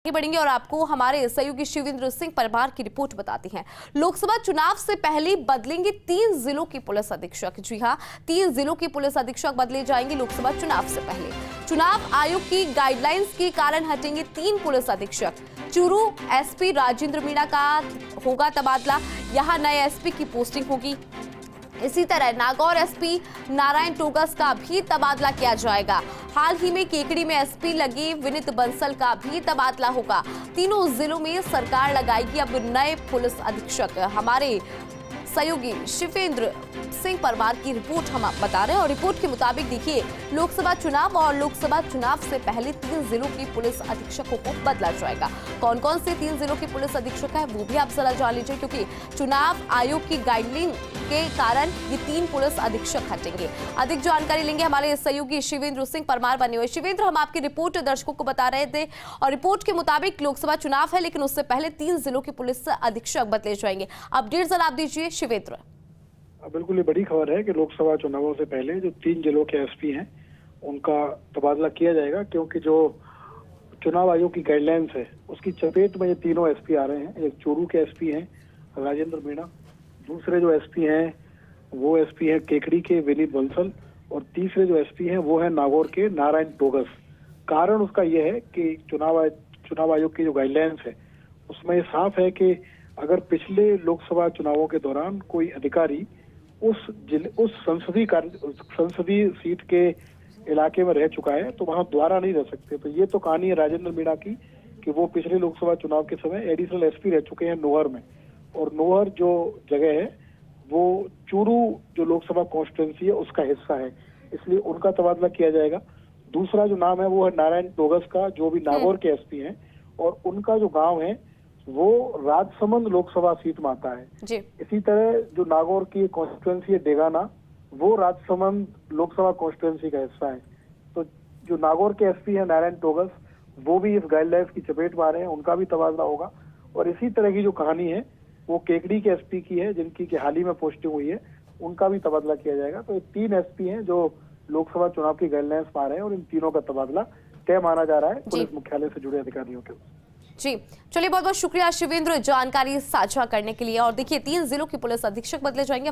आगे बढ़ेंगे और आपको हमारे सहयोगी शिवेंद्र सिंह परमार की रिपोर्ट बताते हैं। लोकसभा चुनाव से पहले बदलेंगे 3 जिलों के पुलिस अधीक्षक। जी हां, 3 जिलों के पुलिस अधीक्षक बदले जाएंगे लोकसभा चुनाव से पहले। चुनाव आयोग की गाइडलाइंस के कारण हटेंगे 3 पुलिस अधीक्षक। चूरू एसपी राजेंद्र मीणा का होगा तबादला, यहां नए एसपी की पोस्टिंग होगी। इसी तरह नागौर एसपी नारायण टोगस का भी तबादला किया जाएगा। हाल ही में केकड़ी में एसपी लगे विनीत बंसल का भी तबादला होगा। तीनों जिलों में सरकार लगाएगी अब नए पुलिस अधीक्षक। हमारे सहयोगी शिवेंद्र सिंह परमार की रिपोर्ट हम आप बता रहे हैं और रिपोर्ट के मुताबिक देखिए, लोकसभा चुनाव और लोकसभा चुनाव से पहले 3 जिलों के पुलिस अधीक्षकों को बदला जाएगा। कौन कौन से 3 जिलों के पुलिस अधीक्षक है वो भी आप जरा जान लीजिए, क्योंकि चुनाव आयोग की गाइडलाइन के कारण ये 3 पुलिस अधीक्षक हटेंगे। अधिक जानकारी लेंगे हमारे सहयोगी शिवेंद्र सिंह परमार बने हुए। शिवेंद्र, हम आपकी रिपोर्ट दर्शकों को बता रहे थे और रिपोर्ट के मुताबिक लोकसभा चुनाव है, लेकिन उससे पहले 3 जिलों के पुलिस अधीक्षक बदले जाएंगे। अपडेट जरा आप दीजिए शिवेंद्र। बिल्कुल, ये बड़ी खबर है कि लोकसभा चुनावों से पहले जो 3 जिलों के एसपी हैं उनका तबादला किया जाएगा, क्योंकि जो चुनाव आयोग की गाइडलाइंस है उसकी चपेट में ये तीनों एसपी आ रहे हैं। एक चूरू के एसपी हैं राजेंद्र मीणा, दूसरे जो एसपी हैं वो एसपी हैं केकड़ी के विनीत बंसल, और तीसरे जो एसपी हैं वो है नागौर के नारायण टोगस। कारण उसका यह है कि चुनाव आयोग की जो गाइडलाइंस है उसमें ये साफ है कि अगर पिछले लोकसभा चुनावों के दौरान कोई अधिकारी उस संसदीय सीट के इलाके में रह चुका है तो वहां दोबारा नहीं रह सकते। तो ये तो कहानी है राजेंद्र मीणा की कि वो पिछले लोकसभा चुनाव के समय एडिशनल एसपी रह चुके हैं नोहर में, और नोहर जो जगह है वो चूरू जो लोकसभा कॉन्स्टिट्यूंसी है उसका हिस्सा है, इसलिए उनका तबादला किया जाएगा। दूसरा जो नाम है वो है नारायण टोगस का, जो भी नागौर के एसपी हैं, और उनका जो गाँव है वो राजसमंद लोकसभा सीट में आता है जी। इसी तरह जो नागौर की कॉन्स्टिट्यूंसी है डेगाना, वो राजसमंद लोकसभा कॉन्स्टिट्यूंसी का हिस्सा है। तो जो नागौर के एसपी है नारायण टोगस, वो भी इस गाइडलाइंस की चपेट में आ रहे हैं, उनका भी तबादला होगा। और इसी तरह की जो कहानी है वो केकड़ी के एसपी की है, जिनकी कि हाल ही में पोस्टिंग हुई है, उनका भी तबादला किया जाएगा। तो ये 3 एसपी हैं जो लोकसभा चुनाव की गाइडलाइंस में आ रहे हैं, और इन तीनों का तबादला तय माना जा रहा है पुलिस मुख्यालय से जुड़े अधिकारियों के। जी चलिए, बहुत बहुत शुक्रिया शिवेंद्र जानकारी साझा करने के लिए। और देखिए, 3 जिलों के पुलिस अधीक्षक बदले जाएंगे।